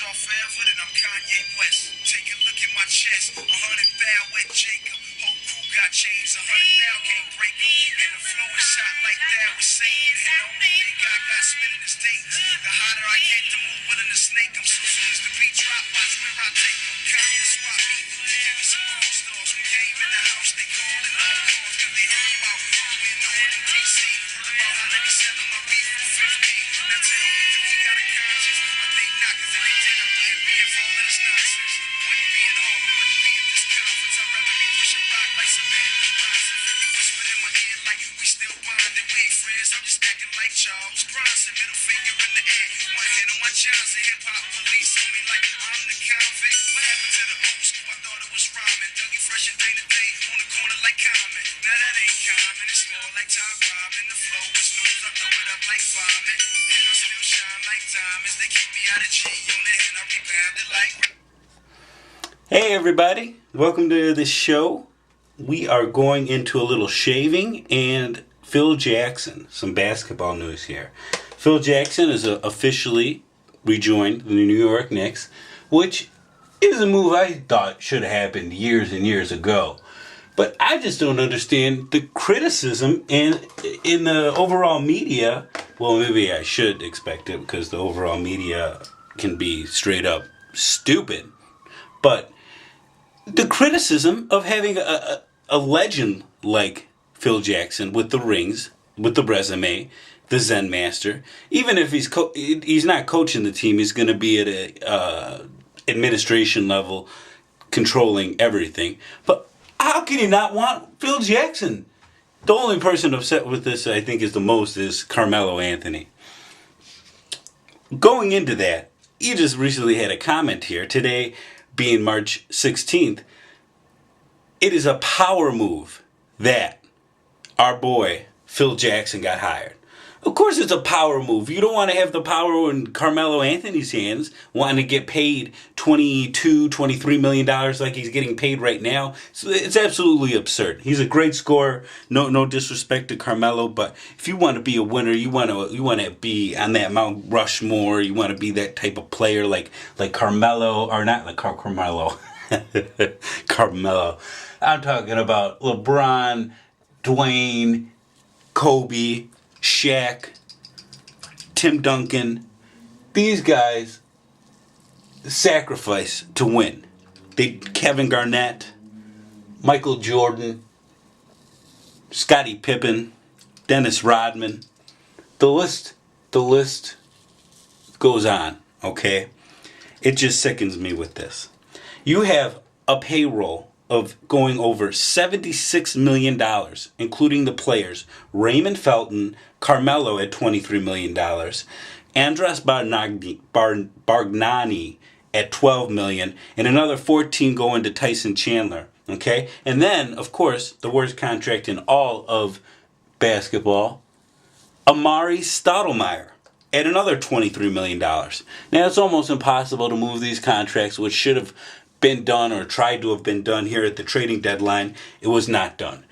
off forever, then I'm Kanye West. Take a look at my chest, 100 foul with Jacob. Whole crew got chains, 100 foul can't break 'em. And the flow is shot like that with Satan. Hell, they got spinning the states. The hotter I get, the more willing to snake 'em. So soon as the beat drop, watch where I take 'em. Come and swap me, give me some all stars. We came in the house, they calling all calls. Cause they heard about moving on in DC. Heard about how 97 my beef was 50. Now tell me, do we got a conscience? I think not, cause if we did, I wouldn't be involved in this nonsense. Wouldn't be at all, I wouldn't be at this conference. I'd rather be pushing rock like some man in the Bronson. You whispered in my ear like we still bonded. We ain't friends, I'm just acting like Charles Bronson. Middle finger in the air, one hand on my Johnson. Hip-hop police on me like I'm the convict. What happened to the old school? I thought it was rhyming. Dougie fresh and day to day on the corner like Common. Now that ain't common, it's more like top rhyming. The flow is loose, I throw it up like vomit. And I still shine like diamonds. They keep me out of G unit and I rebound it like. Hey everybody, welcome to the show. We are going into a little shaving and Phil Jackson, some basketball news here. Phil Jackson is officially rejoined the New York Knicks, which is a move I thought should have happened years and years ago. But I just don't understand the criticism in the overall media. Well, maybe I should expect it because the overall media can be straight up stupid. But the criticism of having a legend like Phil Jackson with the rings, with the resume, the Zen master, even if he's not coaching the team, he's going to be at a administration level, controlling everything. But how can you not want Phil Jackson? The only person upset with this, I think, is the most is Carmelo Anthony. Going into that, you just recently had a comment here today, being March 16th. It is a power move that our boy Phil Jackson got hired. Of course it's a power move. You don't want to have the power in Carmelo Anthony's hands, wanting to get paid $22-23 million like he's getting paid right now. So it's absolutely absurd. He's a great scorer. No disrespect to Carmelo, but if you want to be a winner, you want to be on that Mount Rushmore. You want to be that type of player like Carmelo, or not like Carmelo. Carmelo. I'm talking about LeBron, Dwayne, Kobe, Shaq, Tim Duncan. These guys sacrifice to win. Kevin Garnett, Michael Jordan, Scottie Pippen, Dennis Rodman. The list goes on, okay? It just sickens me with this. You have a payroll of going over $76 million, including the players, Raymond Felton, Carmelo at $23 million, Andras Bargnani at $12 million, and another 14 going to Tyson Chandler, okay? And then, of course, the worst contract in all of basketball, Amari Stoudemire at another $23 million. Now, it's almost impossible to move these contracts, which should have been done or tried to have been done here at the trading deadline. It was not done.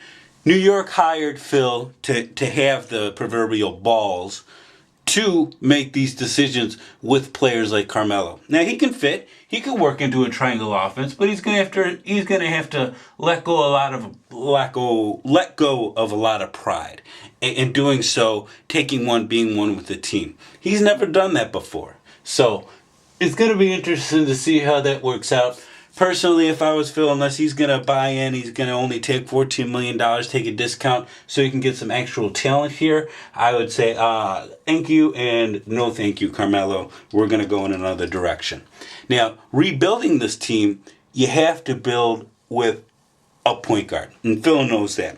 New York hired Phil to have the proverbial balls to make these decisions with players like Carmelo. Now he can fit, he can work into a triangle offense, but he's gonna have to let go of a lot of pride. In doing so, being one with the team. He's never done that before. So it's gonna be interesting to see how that works out. Personally, if I was Phil, unless he's going to buy in, he's going to only take $14 million, take a discount so he can get some actual talent here, I would say thank you and no thank you, Carmelo. We're going to go in another direction. Now, rebuilding this team, you have to build with a point guard, and Phil knows that.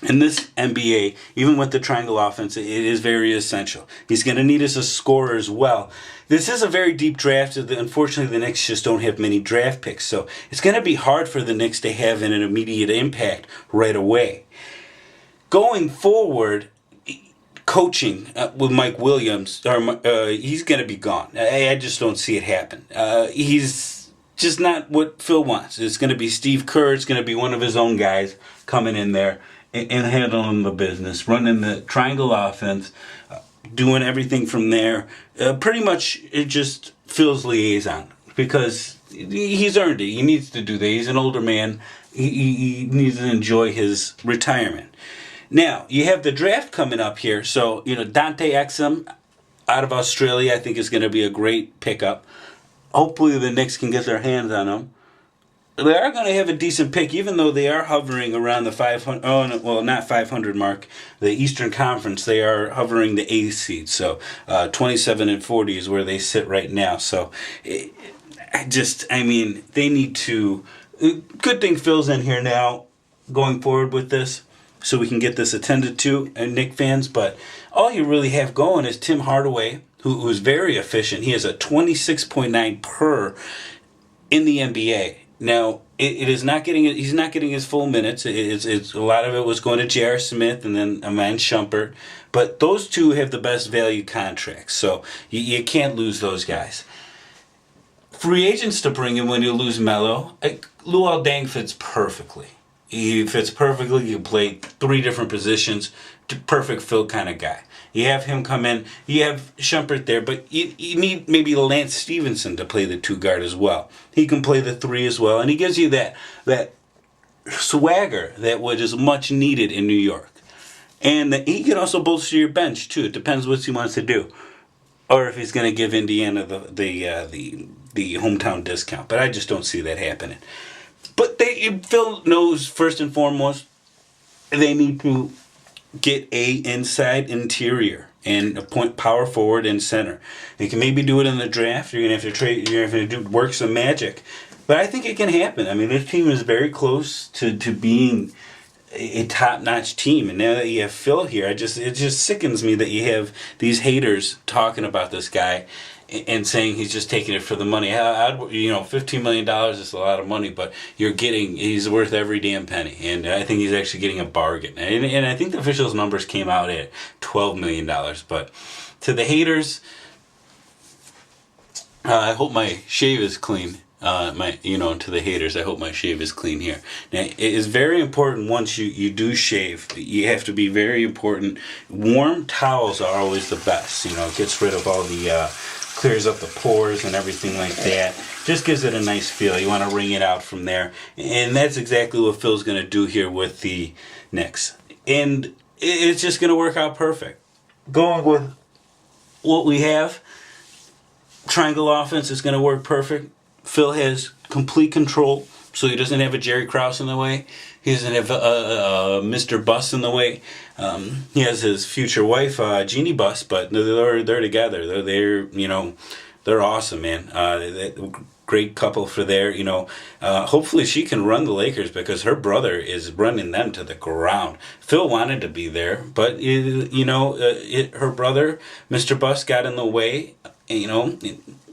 In this NBA, even with the triangle offense, it is very essential. He's going to need us a scorer as well. This is a very deep draft. Unfortunately, the Knicks just don't have many draft picks. So it's going to be hard for the Knicks to have an immediate impact right away. Going forward, coaching with Mike Williams, he's going to be gone. I just don't see it happen. He's just not what Phil wants. It's going to be Steve Kerr. It's going to be one of his own guys coming in there and handling the business, running the triangle offense, doing everything from there. Pretty much it just Phil's liaison because he's earned it. He needs to do that. He's an older man. He needs to enjoy his retirement. Now, you have the draft coming up here. So, Dante Exum out of Australia I think is going to be a great pickup. Hopefully the Knicks can get their hands on him. They are going to have a decent pick, even though they are hovering around the 500. Oh, no, well, not 500 mark. The Eastern Conference, they are hovering the 8th seed. So 27-40 is where they sit right now. So they need to. Good thing Phil's in here now, going forward with this, so we can get this attended to, and Knick fans. But all you really have going is Tim Hardaway, who's very efficient. He has a 26.9 per in the NBA. Now, it is not getting. He's not getting his full minutes. It's a lot of it was going to J.R. Smith and then Iman Shumpert. But those two have the best value contracts, so you can't lose those guys. Free agents to bring in when you lose Melo, Luol Deng fits perfectly. He fits perfectly. He can play 3 different positions. Perfect Phil kind of guy. You have him come in. You have Shumpert there, but you need maybe Lance Stevenson to play the 2 guard as well. He can play the 3 as well, and he gives you that swagger that is much needed in New York. And he can also bolster your bench too. It depends what he wants to do, or if he's going to give Indiana the hometown discount. But I just don't see that happening. But Phil knows first and foremost they need to get a inside interior and appoint power forward and center. They can maybe do it in the draft. You're gonna have to trade. You're gonna have to work some magic, but I think it can happen. I mean, this team is very close to being a top-notch team, and now that you have Phil here, it just sickens me that you have these haters talking about this guy and saying he's just taking it for the money. $15 million is a lot of money, but he's worth every damn penny. And I think he's actually getting a bargain. And I think the officials' numbers came out at $12 million. But to the haters, I hope my shave is clean. To the haters, I hope my shave is clean here. Now, it is very important once you do shave. You have to be very important. Warm towels are always the best. It gets rid of all the clears up the pores and everything like that. Just gives it a nice feel. You want to wring it out from there. And that's exactly what Phil's going to do here with the Knicks. And it's just going to work out perfect. Going with what we have, triangle offense is going to work perfect. Phil has complete control, so he doesn't have a Jerry Krause in the way. He doesn't have a Mr. Bus in the way. He has his future wife, Jeannie Bus, but they're together. They're awesome, man. Great couple for there. Hopefully she can run the Lakers because her brother is running them to the ground. Phil wanted to be there, but her brother, Mr. Bus, got in the way.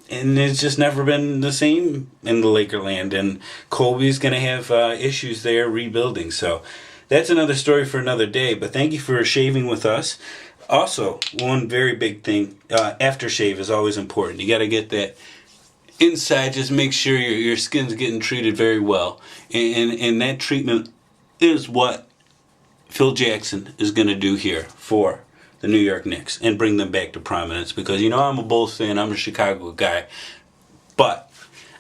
And it's just never been the same in the Lakerland. And Kobe's going to have issues there rebuilding. So that's another story for another day. But thank you for shaving with us. Also, one very big thing, aftershave is always important. You got to get that inside. Just make sure your skin's getting treated very well. And that treatment is what Phil Jackson is going to do here for the New York Knicks and bring them back to prominence, because I'm a Bulls fan, I'm a Chicago guy, but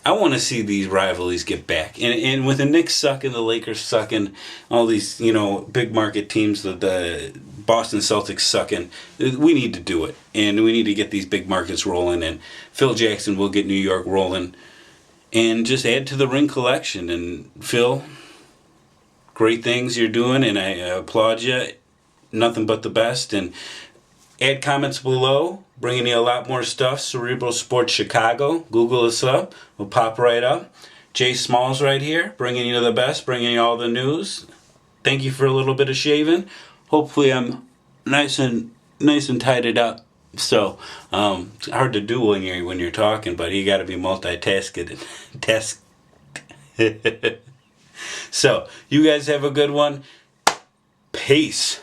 I want to see these rivalries get back. And with the Knicks sucking, the Lakers sucking, all these big market teams, the Boston Celtics sucking, we need to do it, and we need to get these big markets rolling, and Phil Jackson will get New York rolling, and just add to the ring collection. And Phil, great things you're doing, and I applaud you. Nothing but the best. And add comments below, bringing you a lot more stuff. Cerebral Sports Chicago, Google us up, we'll pop right up. Jay Smalls right here, bringing you the best, bringing you all the news. Thank you for a little bit of shaving. Hopefully I'm nice and tidied up. So it's hard to do when you're talking, but you got to be multitasking. So you guys have a good one. Peace.